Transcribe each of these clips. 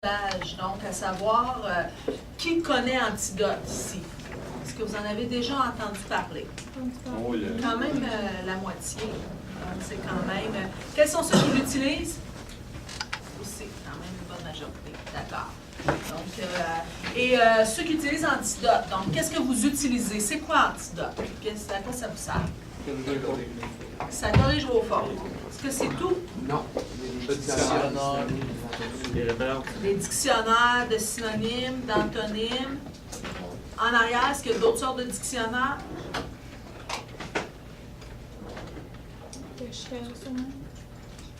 Donc, à savoir, qui connaît Antidote ici? Est-ce que vous en avez déjà entendu parler? Oh, yeah. Quand même la moitié. Donc, c'est quand même... quels sont ceux qui l'utilisent? Aussi, quand même une bonne majorité. D'accord. Donc, ceux qui utilisent Antidote, donc, qu'est-ce que vous utilisez? C'est quoi Antidote? À quoi ça vous sert? Ça corrige vos fautes. Est-ce que c'est tout? Non. Les dictionnaires de synonymes, d'antonymes. En arrière, est-ce qu'il y a d'autres sortes de dictionnaires?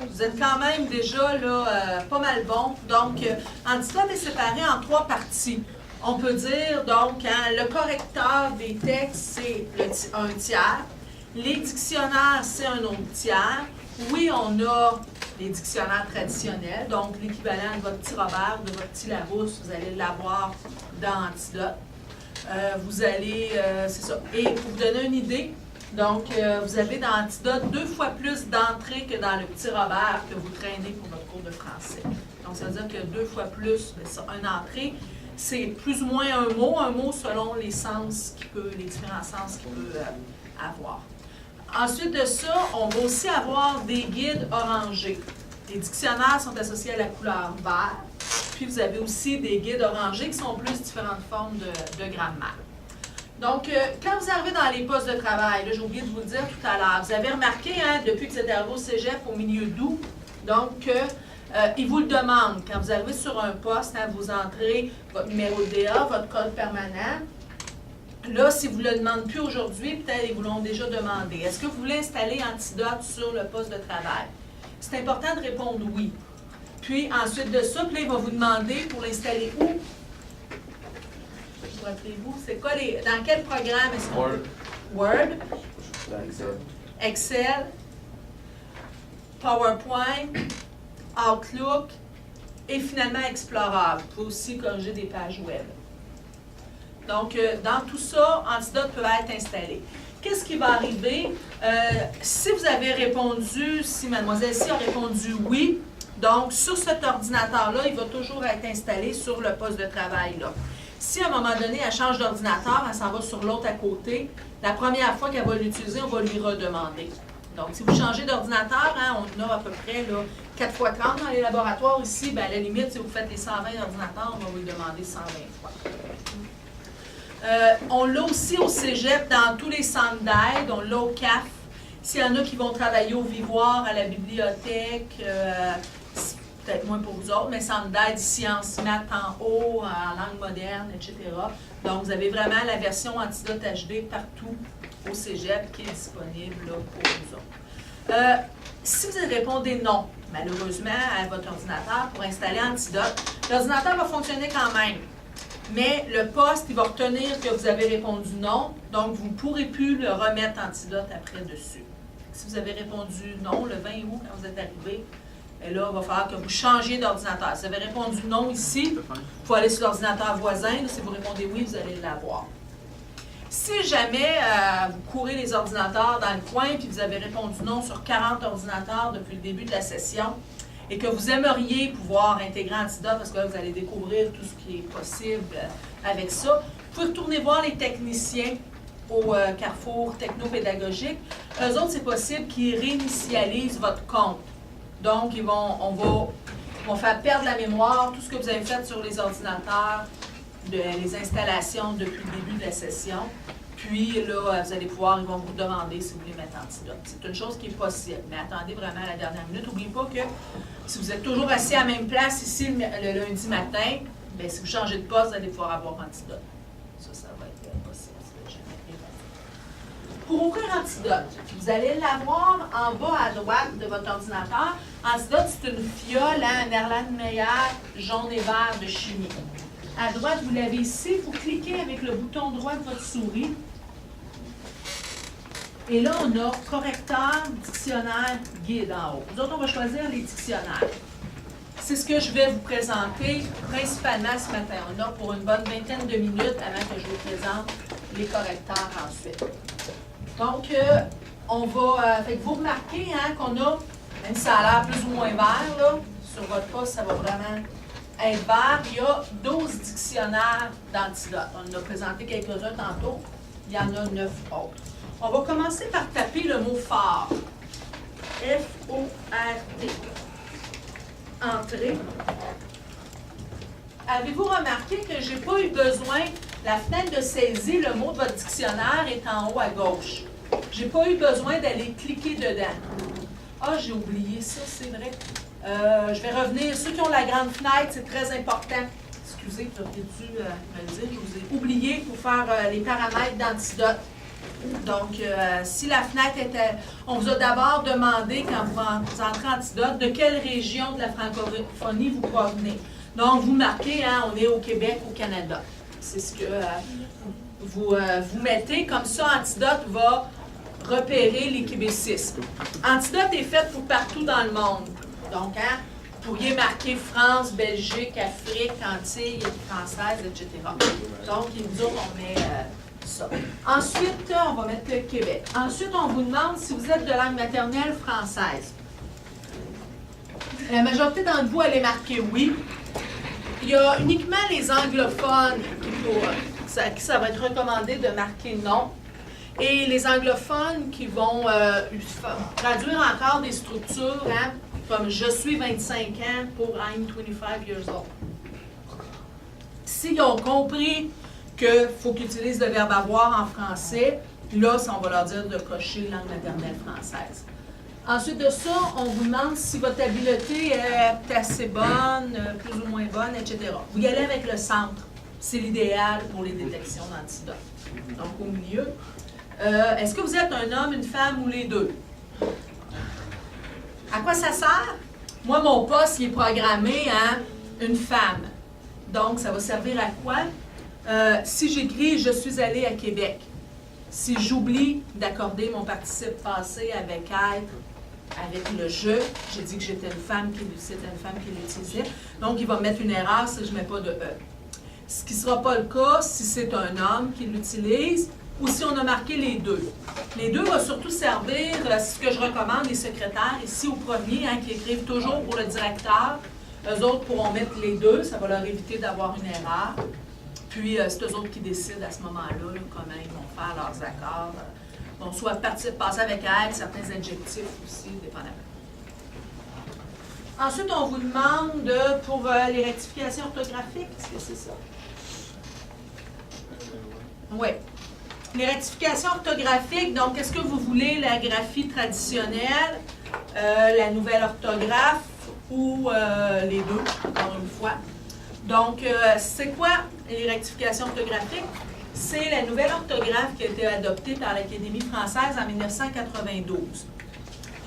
Vous êtes quand même déjà là, pas mal bon. Donc, Antidote est séparé en 3 parties. On peut dire, donc, hein, le correcteur des textes, c'est un tiers. Les dictionnaires, c'est un autre tiers. Oui, on a les dictionnaires traditionnels, donc l'équivalent de votre petit Robert, de votre petit Larousse, vous allez l'avoir dans Antidote. Vous allez, c'est ça. Et pour vous donner une idée, donc vous avez dans Antidote 2 fois plus d'entrées que dans le petit Robert que vous traînez pour votre cours de français. Donc ça veut dire que 2 fois plus, une entrée, c'est plus ou moins un mot selon les sens les différents sens qu'il peut avoir. Ensuite de ça, on va aussi avoir des guides orangés. Les dictionnaires sont associés à la couleur vert. Puis vous avez aussi des guides orangés qui sont plus différentes formes de grammaire. Donc, quand vous arrivez dans les postes de travail, j'ai oublié de vous le dire tout à l'heure, vous avez remarqué, hein, depuis que vous êtes arrivé au cégep au milieu d'août, donc, ils vous le demandent. Quand vous arrivez sur un poste, hein, vous entrez votre numéro de DA, votre code permanent. Là, si vous ne le demandez plus aujourd'hui, peut-être ils vous l'ont déjà demandé. Est-ce que vous voulez installer Antidote sur le poste de travail? C'est important de répondre oui. Puis, ensuite de ça, puis là, il va vous demander pour l'installer où? Rappelez-vous, c'est quoi dans quel programme est-ce qu'on peut? Word. Excel. PowerPoint. Outlook. Et finalement, Explorer. Vous pouvez aussi corriger des pages web. Donc, dans tout ça, Antidote peut être installé. Qu'est-ce qui va arriver? Si vous avez répondu, si mademoiselle C a répondu oui, donc sur cet ordinateur-là, il va toujours être installé sur le poste de travail-là. Si à un moment donné, elle change d'ordinateur, elle s'en va sur l'autre à côté, la première fois qu'elle va l'utiliser, on va lui redemander. Donc, si vous changez d'ordinateur, hein, on a à peu près là, 4 fois 30 dans les laboratoires ici, bien, à la limite, si vous faites les 120 ordinateurs, on va vous le demander 120 fois. On l'a aussi au cégep dans tous les centres d'aide, on l'a au CAF. S'il y en a qui vont travailler au Vivoire, à la bibliothèque, peut-être moins pour vous autres, mais centre d'aide, sciences, maths en haut, en langue moderne, etc. Donc, vous avez vraiment la version Antidote HD partout au cégep qui est disponible là, pour vous autres. Si vous répondez non, malheureusement, à votre ordinateur pour installer Antidote, l'ordinateur va fonctionner quand même. Mais le poste, il va retenir que vous avez répondu non, donc vous ne pourrez plus le remettre Antidote après dessus. Si vous avez répondu non le 20 août quand vous êtes arrivé, et là, il va falloir que vous changiez d'ordinateur. Si vous avez répondu non ici, il faut aller sur l'ordinateur voisin. Là, si vous répondez oui, vous allez l'avoir. Si jamais vous courez les ordinateurs dans le coin et vous avez répondu non sur 40 ordinateurs depuis le début de la session, et que vous aimeriez pouvoir intégrer Antidote, parce que là, vous allez découvrir tout ce qui est possible avec ça, vous pouvez retourner voir les techniciens au Carrefour technopédagogique. Eux autres, c'est possible qu'ils réinitialisent votre compte. Donc, ils vont faire perdre la mémoire, tout ce que vous avez fait sur les ordinateurs, les installations depuis le début de la session. Puis là, vous allez pouvoir, ils vont vous demander si vous voulez mettre Antidote. C'est une chose qui est possible, mais attendez vraiment à la dernière minute. N'oubliez pas que si vous êtes toujours assis à la même place ici le lundi matin, bien, si vous changez de poste, vous allez pouvoir avoir Antidote. Ça va être possible. Pour ouvrir Antidote, vous allez l'avoir en bas à droite de votre ordinateur. Antidote, c'est une fiole, hein, un Erlenmeyer jaune et vert de chimie. À droite, vous l'avez ici. Vous cliquez avec le bouton droit de votre souris. Et là, on a correcteur, dictionnaire, guide en haut. Nous autres, on va choisir les dictionnaires. C'est ce que je vais vous présenter principalement ce matin. On a pour une bonne vingtaine de minutes avant que je vous présente les correcteurs ensuite. Donc, on va. Fait que vous remarquez hein, qu'on a, même si ça a l'air plus ou moins vert, là, sur votre poste, ça va vraiment être vert, il y a 12 dictionnaires d'antidotes. On en a présenté quelques-uns tantôt. Il y en a 9 autres. On va commencer par taper le mot phare. F-O-R-T. Entrée. Avez-vous remarqué que je n'ai pas eu besoin, la fenêtre de saisie, le mot de votre dictionnaire est en haut à gauche. Je n'ai pas eu besoin d'aller cliquer dedans. Ah, j'ai oublié ça, c'est vrai. Je vais revenir. Ceux qui ont la grande fenêtre, c'est très important. Excusez, j'aurais dû me le dire. Je vous ai oublié pour faire les paramètres d'antidote. Donc, si la fenêtre était... On vous a d'abord demandé, quand vous entrez en antidote, de quelle région de la francophonie vous provenez. Donc, vous marquez, hein, on est au Québec, au Canada. C'est ce que vous mettez. Comme ça, Antidote va repérer les québécismes. Antidote est fait pour partout dans le monde. Donc, hein, vous pourriez marquer France, Belgique, Afrique, Antilles, française, etc. Donc, nous autres, on met ça. Ensuite, on va mettre le Québec. Ensuite, on vous demande si vous êtes de langue maternelle française. La majorité d'entre vous allez marquer oui. Il y a uniquement les anglophones qui ça va être recommandé de marquer non. Et les anglophones qui vont traduire encore des structures, hein, comme je suis 25 ans pour I'm 25 years old. S'ils ont compris qu'il faut qu'ils utilisent le verbe avoir en français, là, on va leur dire de cocher langue maternelle française. Ensuite de ça, on vous demande si votre habileté est assez bonne, plus ou moins bonne, etc. Vous y allez avec le centre. C'est l'idéal pour les détections d'antidote. Donc, au milieu. Est-ce que vous êtes un homme, une femme ou les deux? À quoi ça sert? Moi, mon poste, il est programmé à une femme. Donc, ça va servir à quoi? Si j'écris « Je suis allée à Québec », si j'oublie d'accorder mon participe passé avec « être », avec le « je », j'ai dit que c'était une femme qui l'utilisait. Donc, il va mettre une erreur si je ne mets pas de « e ». Ce qui ne sera pas le cas si c'est un homme qui l'utilise ou si on a marqué les deux. Les deux vont surtout servir, ce que je recommande, les secrétaires, ici au premier, hein, qui écrivent toujours pour le directeur. Eux autres pourront mettre les deux, ça va leur éviter d'avoir une erreur. Puis, c'est eux autres qui décident à ce moment-là là, comment ils vont faire leurs accords. Bon, soit participe passé avec elle, certains adjectifs aussi, dépendamment. Ensuite, on vous demande pour les rectifications orthographiques, est-ce que c'est ça? Oui. Les rectifications orthographiques, donc, est-ce que vous voulez la graphie traditionnelle, la nouvelle orthographe ou les deux, encore une fois? Donc, c'est quoi les rectifications orthographiques? C'est la nouvelle orthographe qui a été adoptée par l'Académie française en 1992.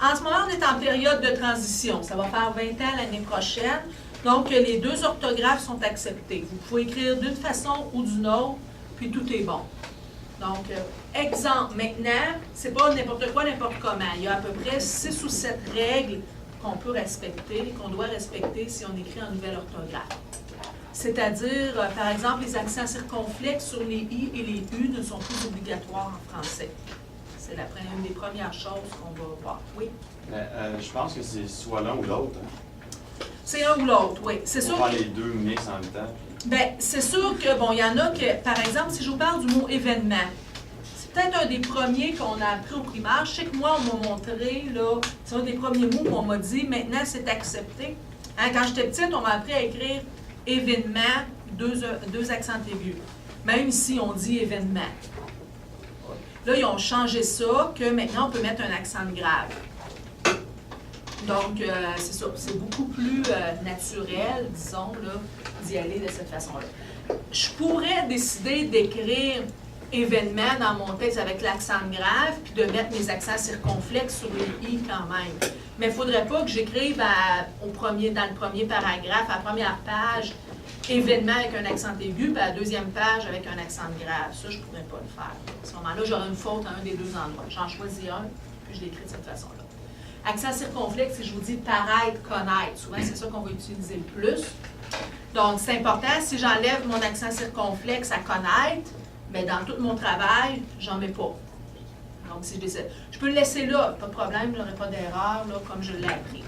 En ce moment, on est en période de transition. Ça va faire 20 ans l'année prochaine. Donc, les deux orthographes sont acceptées. Vous pouvez écrire d'une façon ou d'une autre, puis tout est bon. Donc, exemple, maintenant, c'est pas n'importe quoi, n'importe comment. Il y a à peu près 6 ou 7 règles qu'on peut respecter, qu'on doit respecter si on écrit en nouvelle orthographe. C'est-à-dire, par exemple, les accents circonflexes sur les i et les u ne sont plus obligatoires en français. C'est une des premières choses qu'on va voir. Oui? Je pense que c'est soit l'un ou l'autre. Hein? C'est l'un ou l'autre, oui. C'est sûr. On va les deux mix en même temps. Bien, c'est sûr que, bon, il y en a que, par exemple, si je vous parle du mot événement, c'est peut-être un des premiers qu'on a appris au primaire. Je sais que moi, on m'a montré, là, c'est un des premiers mots où on m'a dit, maintenant, c'est accepté. Hein, quand j'étais petite, on m'a appris à écrire événement, deux accents aigus. Même ici, on dit événement. Là, ils ont changé ça, que maintenant, on peut mettre un accent grave. Donc, c'est ça. C'est beaucoup plus naturel, disons, d'y aller de cette façon-là. Je pourrais décider d'écrire événement dans mon texte avec l'accent grave, puis de mettre mes accents circonflexes sur les i quand même. Mais il ne faudrait pas que j'écrive dans le premier paragraphe, à la première page, événement avec un accent aigu, puis à la deuxième page avec un accent grave. Ça, je ne pourrais pas le faire. À ce moment-là, j'aurais une faute à un des deux endroits. J'en choisis un, puis je l'écris de cette façon-là. Accent circonflexe, si je vous dis paraître, connaître, souvent c'est ça qu'on va utiliser le plus. Donc, c'est important. Si j'enlève mon accent circonflexe à connaître, bien, dans tout mon travail, j'en mets pas. Donc, si je décide, je peux le laisser là, pas de problème, je n'aurai pas d'erreur, là, comme je l'ai appris.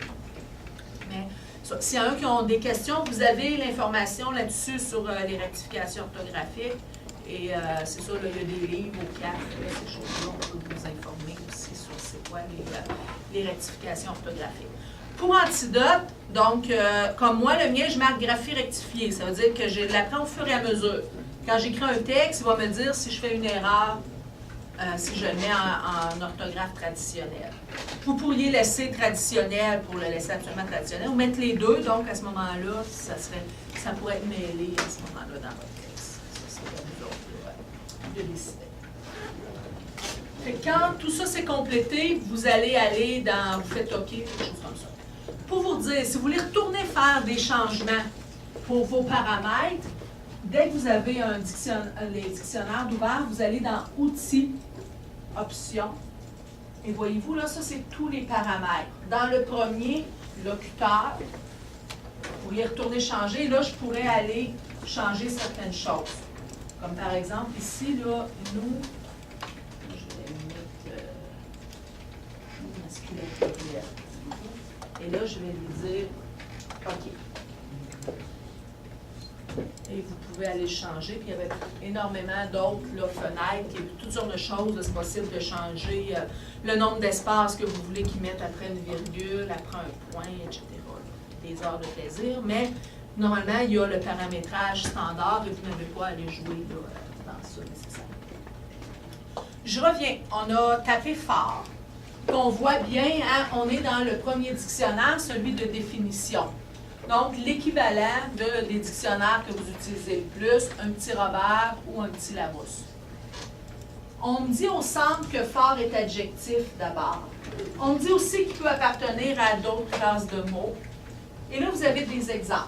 Mais S'il y en a qui ont des questions, vous avez l'information là-dessus sur les rectifications orthographiques. Et c'est sûr, là, il y a des livres au CAF, ces choses-là, on peut vous informer aussi sur c'est quoi les rectifications orthographiques. Pour Antidote, donc, comme moi, le mien, je marque graphie rectifiée. Ça veut dire que je l'apprends au fur et à mesure. Quand j'écris un texte, il va me dire si je fais une erreur, si je le mets en orthographe traditionnelle. Vous pourriez laisser traditionnel pour le laisser absolument traditionnel, ou mettre les deux, donc à ce moment-là, ça pourrait être mêlé à ce moment-là dans votre texte. Ça, c'est à vous autres de décider. Fait que quand tout ça c'est complété, vous allez aller dans, vous faites OK, quelque chose comme ça. Pour vous dire, si vous voulez retourner faire des changements pour vos paramètres, dès que vous avez les dictionnaires d'ouvert, vous allez dans Outils, Options. Et voyez-vous, là, ça, c'est tous les paramètres. Dans le premier, locuteur, vous pourriez retourner changer. Là, je pourrais aller changer certaines choses. Comme par exemple, ici, là, nous, je vais mettre masculin pluriel. Et là, je vais lui dire OK. Et vous pouvez aller changer. Puis il y avait énormément d'autres fenêtres, il y a toutes sortes de choses. C'est possible de changer le nombre d'espaces que vous voulez qu'ils mettent après une virgule, après un point, etc. Des heures de plaisir. Mais normalement, il y a le paramétrage standard et vous n'avez pas à aller jouer dans ça nécessairement. Je reviens. On a tapé fort. On voit bien, hein, on est dans le premier dictionnaire, celui de définition. Donc, l'équivalent des dictionnaires que vous utilisez le plus, un petit Robert ou un petit Larousse. On me dit au centre que fort est adjectif d'abord. On me dit aussi qu'il peut appartenir à d'autres classes de mots. Et là, vous avez des exemples.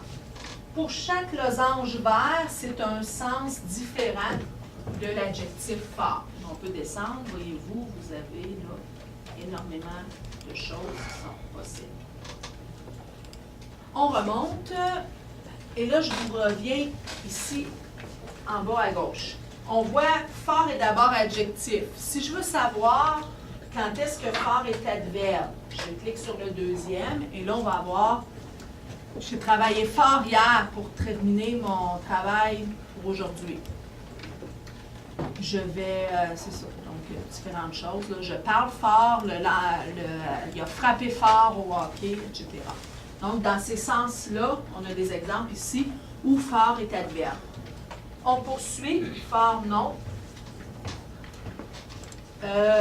Pour chaque losange vert, c'est un sens différent de l'adjectif fort. On peut descendre, voyez-vous, vous avez là énormément de choses qui sont possibles. On remonte, et là, je vous reviens ici, en bas à gauche. On voit fort est d'abord adjectif. Si je veux savoir quand est-ce que fort est adverbe, je clique sur le deuxième, et là, on va avoir, j'ai travaillé fort hier pour terminer mon travail pour aujourd'hui. Je vais, c'est ça, donc différentes choses. Là. Je parle fort, il y a frappé fort au hockey, etc. Donc, dans ces sens-là, on a des exemples ici où fort est adverbe. On poursuit, fort non.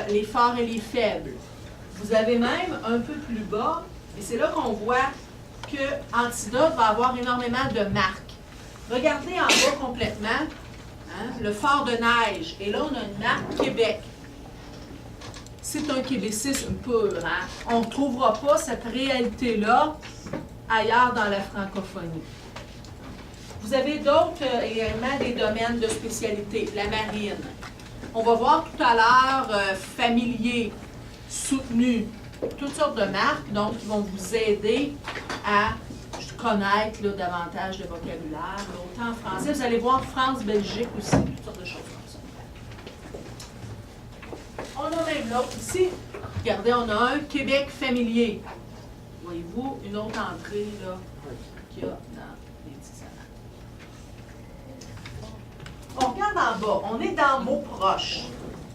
Les forts et les faibles. Vous avez même un peu plus bas, et c'est là qu'on voit que Antidote va avoir énormément de marques. Regardez en bas complètement, hein, le fort de neige. Et là, on a une marque Québec. C'est un québécisme pur. Hein? On ne trouvera pas cette réalité-là ailleurs dans la francophonie. Vous avez d'autres également des domaines de spécialité. La marine. On va voir tout à l'heure familier, soutenu, toutes sortes de marques donc qui vont vous aider à connaître là, davantage de vocabulaire. Autant en français, vous allez voir France-Belgique aussi, toutes sortes de choses comme ça. On a même l'autre ici. Regardez, on a un Québec familier. Voyez-vous, une autre entrée là qu'il y a dans les dictionnaires. On regarde en bas, on est dans mots proches.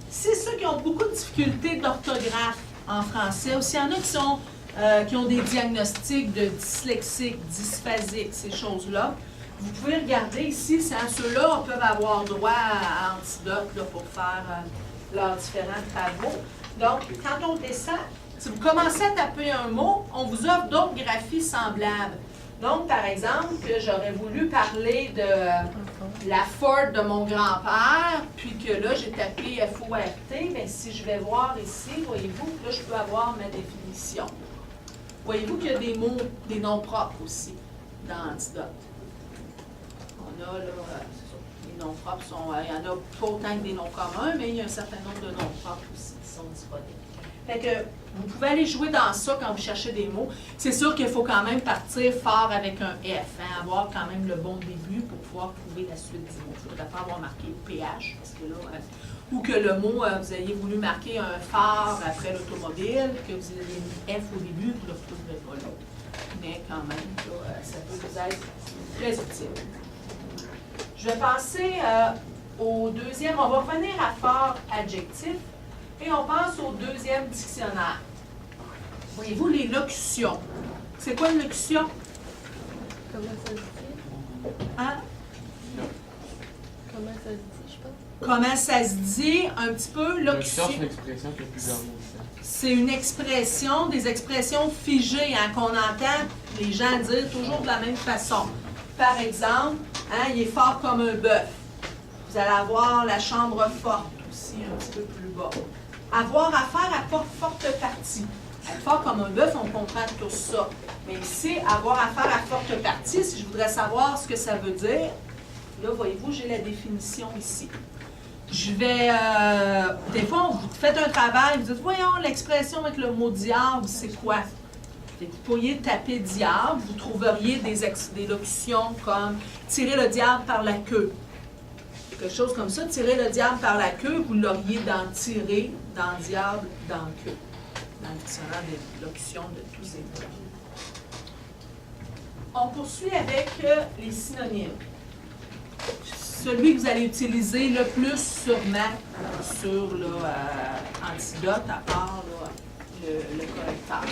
C'est ceux qui ont beaucoup de difficultés d'orthographe en français. Aussi, il y en a qui ont des diagnostics de dyslexique, dysphasique, ces choses-là. Vous pouvez regarder ici, ceux-là peuvent avoir droit à Antidote là, pour faire leurs différents travaux. Donc, quand on descend, si vous commencez à taper un mot, on vous offre d'autres graphies semblables. Donc, par exemple, que j'aurais voulu parler de la Ford de mon grand-père, puis que là, j'ai tapé F-O-R-T, bien, si je vais voir ici, voyez-vous, là, je peux avoir ma définition. Voyez-vous qu'il y a des mots, des noms propres aussi, dans Antidote. On a, là, les noms propres il y en a pas autant que des noms communs, mais il y a un certain nombre de noms propres aussi qui sont disponibles. Fait que vous pouvez aller jouer dans ça quand vous cherchez des mots. C'est sûr qu'il faut quand même partir fort avec un F, hein, avoir quand même le bon début pour pouvoir trouver la suite du mot. Il ne faudrait pas avoir marqué PH, parce que là, ou que le mot, vous ayez voulu marquer un phare après l'automobile, que vous ayez mis F au début, vous ne le retrouverez pas là. mais quand même, là, ça peut vous être très utile. Je vais passer au deuxième. On va revenir à fort adjectif et on passe au deuxième dictionnaire. Voyez-vous les locutions. C'est quoi une locution? Comment ça se dit? Hein? Comment ça se dit, je pense? Comment ça se dit? Un petit peu locution. C'est une expression qui a plusieurs mots. C'est une expression, des expressions figées hein, qu'on entend les gens dire toujours de la même façon. Par exemple, hein, il est fort comme un bœuf. Vous allez avoir la chambre forte aussi, un petit peu plus bas. Avoir affaire à forte partie. Être fort comme un bœuf, on comprend tout ça. Mais ici, avoir affaire à forte partie, si je voudrais savoir ce que ça veut dire, là, voyez-vous, j'ai la définition ici. Je vais, des fois, vous faites un travail, vous dites, voyons, l'expression avec le mot diable, c'est quoi? Vous pourriez taper diable, vous trouveriez des locutions comme tirer le diable par la queue. Quelque chose comme ça, tirer le diable par la queue, vous l'auriez dans tirer, dans diable, dans queue. Dans le dictionnaire des locutions de tous ces mots. On poursuit avec les synonymes. Celui que vous allez utiliser le plus sûrement sur Antidote, à part là, le correcteur.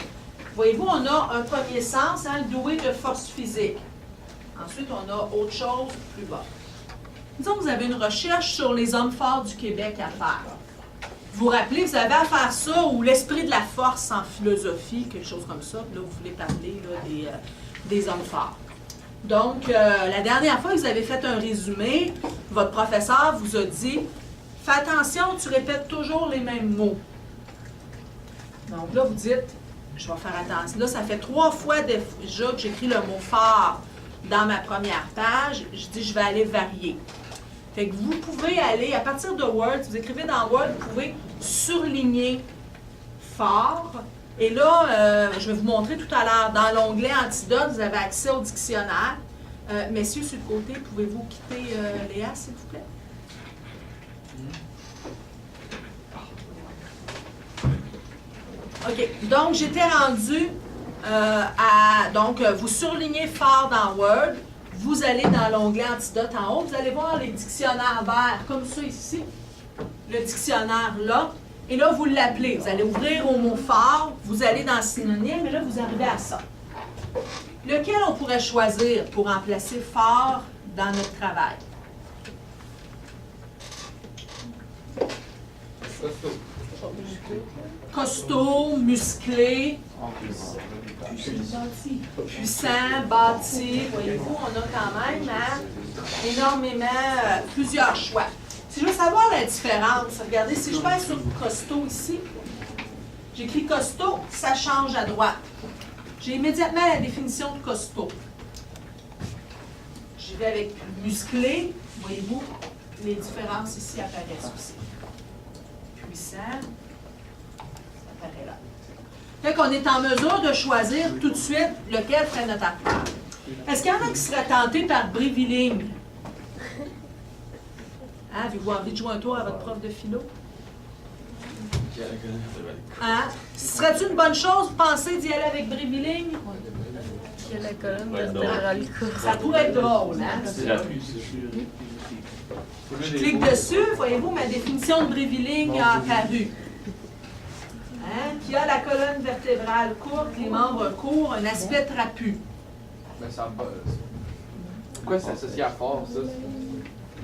Voyez-vous, on a un premier sens, hein, doué de force physique. Ensuite, on a autre chose plus bas. Disons que vous avez une recherche sur les hommes forts du Québec à faire. Vous vous rappelez, vous avez à faire ça, ou l'esprit de la force en philosophie, quelque chose comme ça. Là, vous voulez parler là, des hommes forts. Donc, la dernière fois que vous avez fait un résumé, votre professeur vous a dit « Fais attention, tu répètes toujours les mêmes mots. » Donc là, vous dites « Je vais faire attention. » Là, ça fait 3 fois déjà que j'écris le mot « fort » dans ma première page. Je dis « Je vais aller varier. » Fait que vous pouvez aller, à partir de Word, si vous écrivez dans Word, vous pouvez surligner « fort ». Et là, je vais vous montrer tout à l'heure, dans l'onglet Antidote, vous avez accès au dictionnaire. Messieurs, sur le côté, pouvez-vous quitter Léa, s'il vous plaît? OK. Donc, j'étais rendue donc, vous surlignez fort dans Word. Vous allez dans l'onglet Antidote en haut. Vous allez voir les dictionnaires verts, comme ça ici. Le dictionnaire là. Et là, vous l'appelez. Vous allez ouvrir au mot fort, vous allez dans synonyme, et là, vous arrivez à ça. Lequel on pourrait choisir pour remplacer fort dans notre travail? Costaud, musclé, puissant, bâti. Voyez-vous, on a quand même énormément, plusieurs choix. Si je veux savoir la différence, regardez, si je vais sur costaud ici, j'écris costaud, ça change à droite. J'ai immédiatement la définition de costaud. J'y vais avec musclé, voyez-vous, les différences ici apparaissent aussi. Puissant, ça apparaît là. Fait qu'on est en mesure de choisir tout de suite lequel ferait notre affaire. Est-ce qu'il y en a qui seraient tentés par Bréviling? Hein, avez-vous envie de jouer un tour à votre prof de philo? Hein? Serait-ce une bonne chose, vous pensez, d'y aller avec Bréviling? Il y a la colonne vertébrale courte. Ça pourrait être drôle, hein? Je clique dessus, voyez-vous, ma définition de Bréviling a apparu. Hein? Qui a la colonne vertébrale courte, les membres courts, un aspect trapu. Mais ça me pourquoi c'est associé à fort, ça?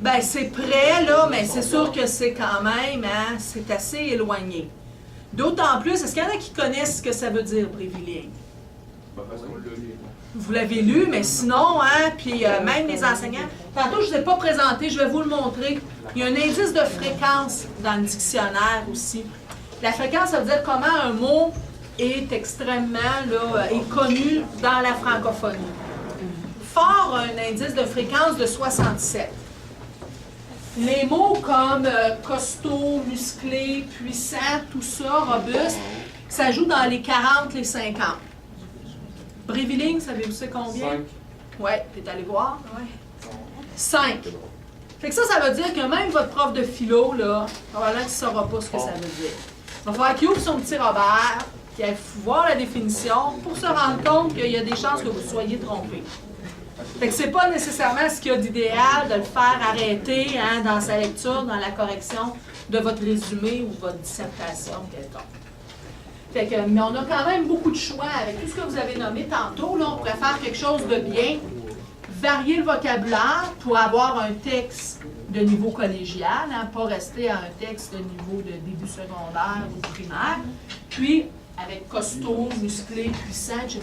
Ben, c'est près, là, mais c'est sûr que c'est quand même, hein, c'est assez éloigné. D'autant plus, est-ce qu'il y en a qui connaissent ce que ça veut dire, Bréviling? Vous l'avez lu, mais sinon, hein, puis même les enseignants. Tantôt, je ne vous ai pas présenté, je vais vous le montrer. Il y a un indice de fréquence dans le dictionnaire aussi. La fréquence, ça veut dire comment un mot est extrêmement, là, est connu dans la francophonie. Fort a un indice de fréquence de 67. Les mots comme costaud, musclé, puissant, tout ça, robuste, ça joue dans les 40, les 50. Bréviling, savez-vous c'est combien? 5. Oui, tu es allé voir? Ouais. 5. Fait que ça veut dire que même votre prof de philo, là, probablement qu'il ne saura pas ce que ça veut dire. Il va falloir qu'il ouvre son petit Robert, puis à voir la définition pour se rendre compte qu'il y a des chances que vous soyez trompé. Fait que c'est pas nécessairement ce qu'il y a d'idéal de le faire arrêter hein, dans sa lecture, dans la correction de votre résumé ou votre dissertation quelconque. Fait que, mais on a quand même beaucoup de choix avec tout ce que vous avez nommé tantôt. Là, on pourrait faire quelque chose de bien, varier le vocabulaire pour avoir un texte de niveau collégial, hein, pas rester à un texte de niveau de début secondaire ou primaire. Puis, avec costaud, musclé, puissant, etc.,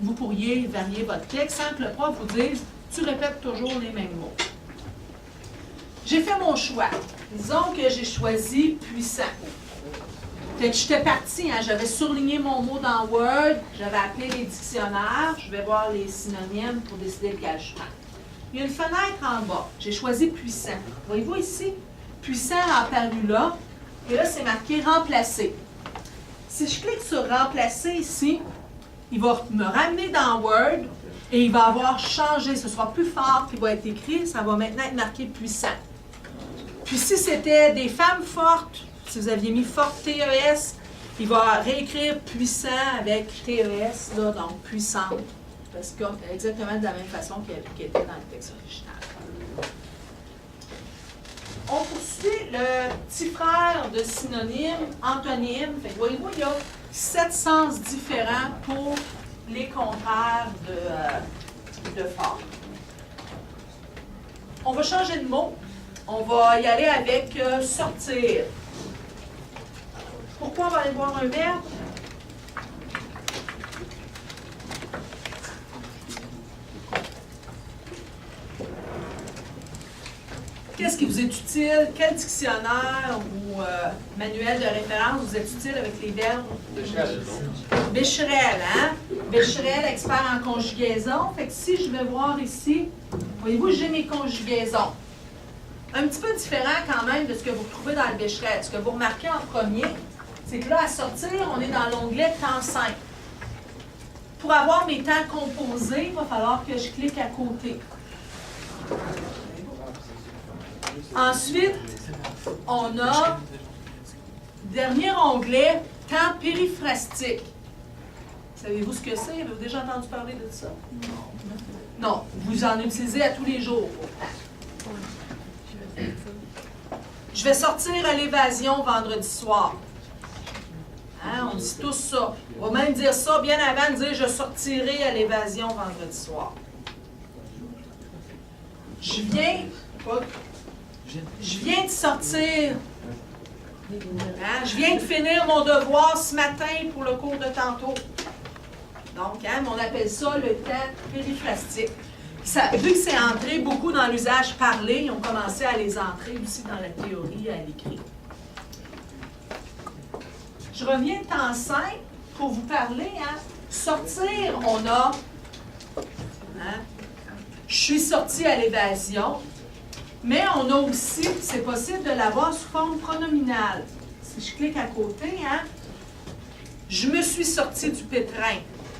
vous pourriez varier votre texte sans que le prof vous dise « tu répètes toujours les mêmes mots ». J'ai fait mon choix. Disons que j'ai choisi « puissant ». Fait que j'étais partie, hein, j'avais surligné mon mot dans Word, j'avais appelé les dictionnaires, je vais voir les synonymes pour décider lequel je prends. Il y a une fenêtre en bas, j'ai choisi « puissant ». Voyez-vous ici? « Puissant » apparu là, et là c'est marqué « remplacer ». Si je clique sur « remplacer » ici, il va me ramener dans Word et il va avoir changé. Ce sera plus fort qui va être écrit. Ça va maintenant être marqué puissant. Puis si c'était des femmes fortes, si vous aviez mis forte TES, il va réécrire puissant avec TES, là, donc puissante. Parce que exactement de la même façon qu'il était dans le texte original. On poursuit le petit frère de synonymes, antonymes. Fait que voyez-vous, il y a 7 sens différents pour les contraires de fort. On va changer de mot. On va y aller avec sortir. Pourquoi on va aller voir un verbe? Qu'est-ce qui vous est utile? Quel dictionnaire ou manuel de référence vous est utile avec les verbes? Becherel, hein? Becherel, expert en conjugaison. Fait que si je vais voir ici, voyez-vous, j'ai mes conjugaisons. Un petit peu différent quand même de ce que vous trouvez dans le Becherel. Ce que vous remarquez en premier, c'est que là, à sortir, on est dans l'onglet temps simple. Pour avoir mes temps composés, il va falloir que je clique à côté. Ensuite, on a, dernier onglet, temps périphrastique. Savez-vous ce que c'est? Avez-vous déjà entendu parler de ça? Non. Vous en utilisez à tous les jours. Je vais sortir à l'évasion vendredi soir. Hein, on dit tous ça. On va même dire ça bien avant de dire « je sortirai à l'évasion vendredi soir ». Je viens de sortir. Hein, je viens de finir mon devoir ce matin pour le cours de tantôt. Donc, hein, on appelle ça le temps périphrastique. Vu que c'est entré beaucoup dans l'usage parlé, ils ont commencé à les entrer aussi dans la théorie, à l'écrit. Je reviens de temps 5 pour vous parler. Hein. Sortir, on a... Hein, je suis sortie à l'évasion. Mais on a aussi, c'est possible de l'avoir sous forme pronominale. Si je clique à côté, hein, je me suis sortie du pétrin.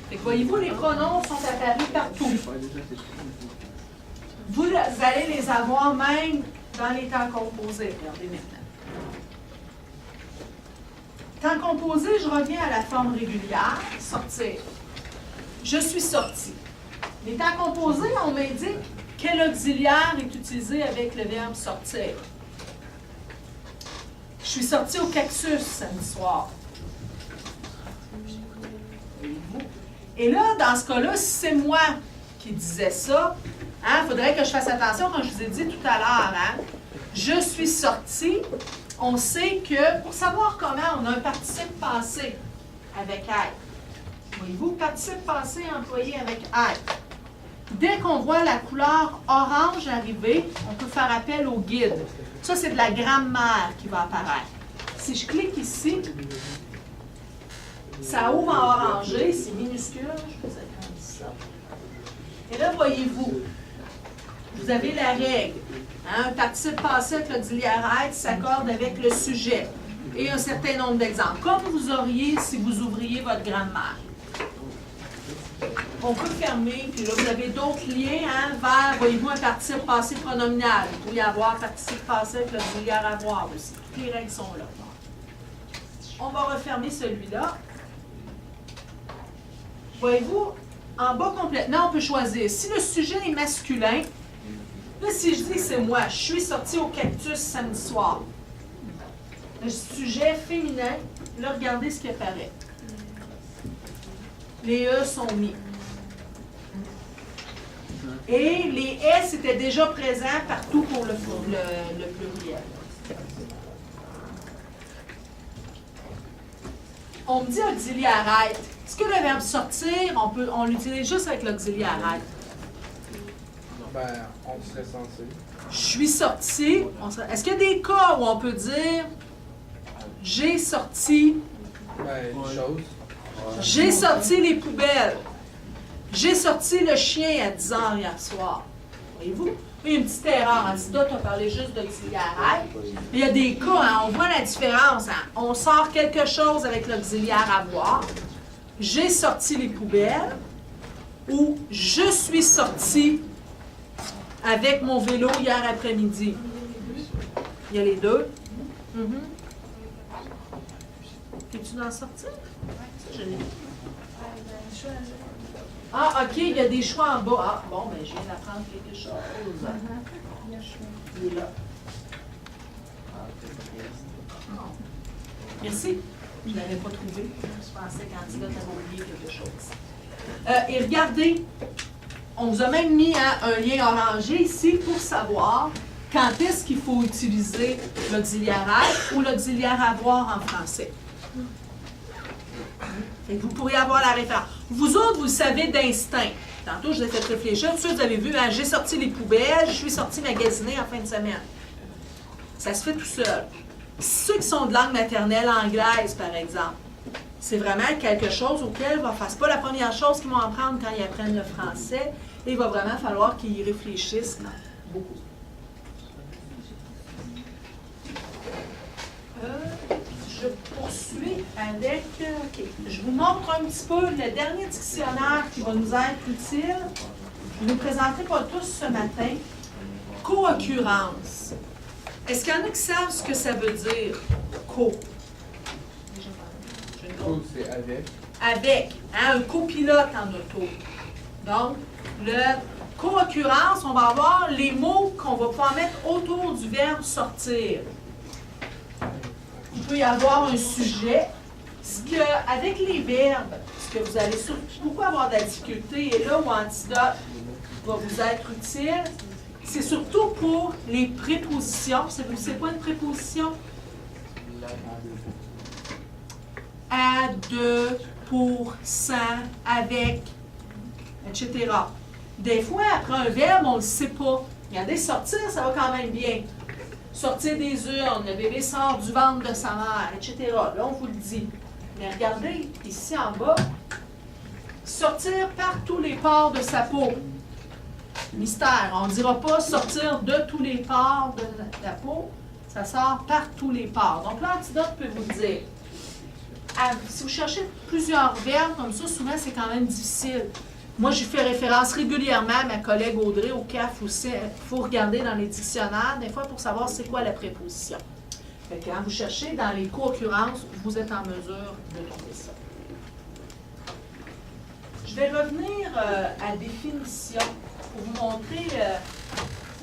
Fait que voyez-vous, les pronoms sont apparus partout. Vous allez les avoir même dans les temps composés. Regardez maintenant. Temps composé, je reviens à la forme régulière, sortir. Je suis sortie. Les temps composés, on m'indique quel auxiliaire est utilisé avec le verbe sortir. Je suis sortie au cactus samedi soir. Et là, dans ce cas-là, si c'est moi qui disais ça, il faudrait que je fasse attention quand je vous ai dit tout à l'heure. Hein, je suis sortie. On sait que, pour savoir comment, on a un participe passé avec être. Voyez-vous, participe passé employé avec être. Dès qu'on voit la couleur orange arriver, on peut faire appel au guide. Ça, c'est de la grammaire qui va apparaître. Si je clique ici, ça ouvre en orangé, c'est minuscule. Je vous agrandis ça. Et là, voyez-vous, vous avez la règle. Hein, un participe passé avec l'auxiliaire être s'accorde avec le sujet. Et un certain nombre d'exemples. Comme vous auriez si vous ouvriez votre grammaire. On peut fermer, puis là, vous avez d'autres liens hein, vers, voyez-vous, un participe passé pronominal. Vous pouvez avoir participe passé avec l'auxiliaire avoir aussi. Toutes les règles sont là. On va refermer celui-là. Voyez-vous, en bas complètement, on peut choisir. Si le sujet est masculin, là, si je dis c'est moi, je suis sortie au cactus samedi soir. Le sujet féminin, là, regardez ce qui apparaît. Les E sont mis. Et les S étaient déjà présents partout pour le pluriel. On me dit auxiliaire être. Est-ce que le verbe sortir, on l'utilise juste avec l'auxiliaire être? Ben, on serait censé. Je suis sorti. Est-ce qu'il y a des cas où on peut dire j'ai sorti? Ben, une chose. J'ai sorti les poubelles. J'ai sorti le chien à 10 h hier soir. Voyez-vous? Il y a une petite erreur. Antidote, on parlait juste d'auxiliaire être. Il y a des cas, hein, on voit la différence. Hein. On sort quelque chose avec l'auxiliaire avoir. J'ai sorti les poubelles. Ou je suis sorti avec mon vélo hier après-midi. Il y a les deux. Es-tu dans la sortie? Je l'ai. Ah, OK, il y a des choix en bas. Ah, bon, ben, je viens d'apprendre quelque chose. Il est là. Merci. Je ne l'avais pas trouvé. Je pensais qu'Antidote avait oublié quelque chose. Et regardez, on vous a même mis un lien orangé ici pour savoir quand est-ce qu'il faut utiliser l'auxiliaire être ou l'auxiliaire avoir en français. Et vous pourriez avoir la référence. Vous autres, vous le savez d'instinct. Tantôt, je vous ai fait réfléchir. Tout de suite, vous avez vu, hein, j'ai sorti les poubelles, je suis sorti magasiner en fin de semaine. Ça se fait tout seul. Ceux qui sont de langue maternelle anglaise, par exemple, c'est vraiment quelque chose auquel c'est pas la première chose qu'ils vont apprendre quand ils apprennent le français. Et il va vraiment falloir qu'ils y réfléchissent beaucoup. Je poursuis avec... OK. Je vous montre un petit peu le dernier dictionnaire qui va nous être utile. Je ne vous présenterai pas tous ce matin. Co-occurrence. Est-ce qu'il y en a qui savent ce que ça veut dire? Co. Co, c'est avec. Avec. Hein, un copilote en auto. Donc, le co-occurrence, on va avoir les mots qu'on va pouvoir mettre autour du verbe sortir. Il peut y avoir un sujet. Avec les verbes, ce que vous allez beaucoup avoir de la difficulté, et là où Antidote va vous être utile, c'est surtout pour les prépositions. C'est quoi une préposition? À, de, pour, sans, avec, etc. Des fois, après un verbe, on ne le sait pas. Regardez, sortir, ça va quand même bien. Sortir des urnes, le bébé sort du ventre de sa mère, etc. Là, on vous le dit. Mais regardez, ici en bas, sortir par tous les pores de sa peau. Mystère. On ne dira pas sortir de tous les pores de la peau. Ça sort par tous les pores. Donc, l'antidote peut vous dire. Si vous cherchez plusieurs verbes comme ça, souvent, c'est quand même difficile. Moi, j'ai fait référence régulièrement à ma collègue Audrey au CAF aussi. Il faut regarder dans les dictionnaires, des fois, pour savoir c'est quoi la préposition. Fait que quand vous cherchez dans les co-occurrences, vous êtes en mesure de trouver ça. Je vais revenir à la définition pour vous montrer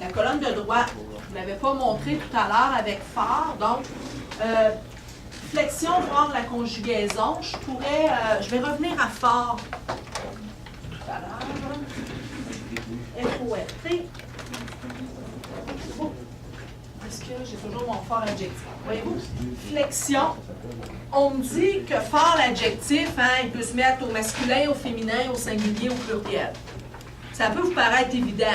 la colonne de droite. Je ne l'avais pas montré tout à l'heure avec phare. Donc, flexion, voir la conjugaison. Je vais revenir à phare tout à l'heure. F-O-R-T. Est-ce que j'ai toujours mon fort adjectif? Voyez-vous? Flexion. On me dit que fort l'adjectif, hein, il peut se mettre au masculin, au féminin, au singulier, au pluriel. Ça peut vous paraître évident.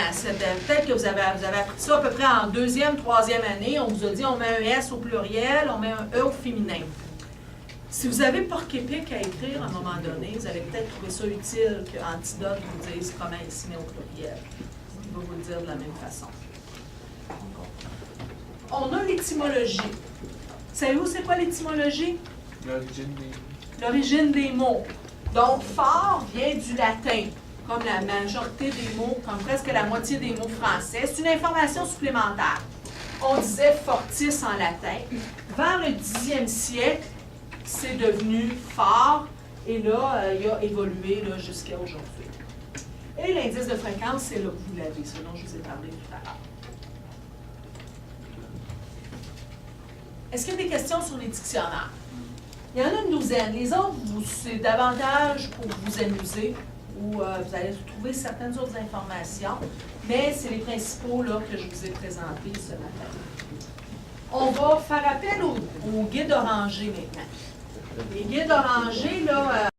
Peut-être que vous avez appris ça à peu près en 2e, 3e année. On vous a dit on met un S au pluriel, on met un E au féminin. Si vous avez porc-épic à écrire à un moment donné, vous allez peut-être trouver ça utile qu'Antidote vous dise comment il se met au pluriel. Il va vous le dire de la même façon. On a l'étymologie. Savez-vous c'est quoi l'étymologie? L'origine des mots. Donc, fort vient du latin, comme la majorité des mots, comme presque la moitié des mots français. C'est une information supplémentaire. On disait fortis en latin. Vers le 10e siècle, c'est devenu fort. Et là, il a évolué là, jusqu'à aujourd'hui. Et l'indice de fréquence, c'est là que vous l'avez, ce dont je vous ai parlé tout à l'heure. Est-ce qu'il y a des questions sur les dictionnaires? Il y en a une douzaine. Les autres, c'est davantage pour vous amuser ou vous allez trouver certaines autres informations, mais c'est les principaux là, que je vous ai présentés ce matin. On va faire appel au guide orangé maintenant. Les guides orangés, là,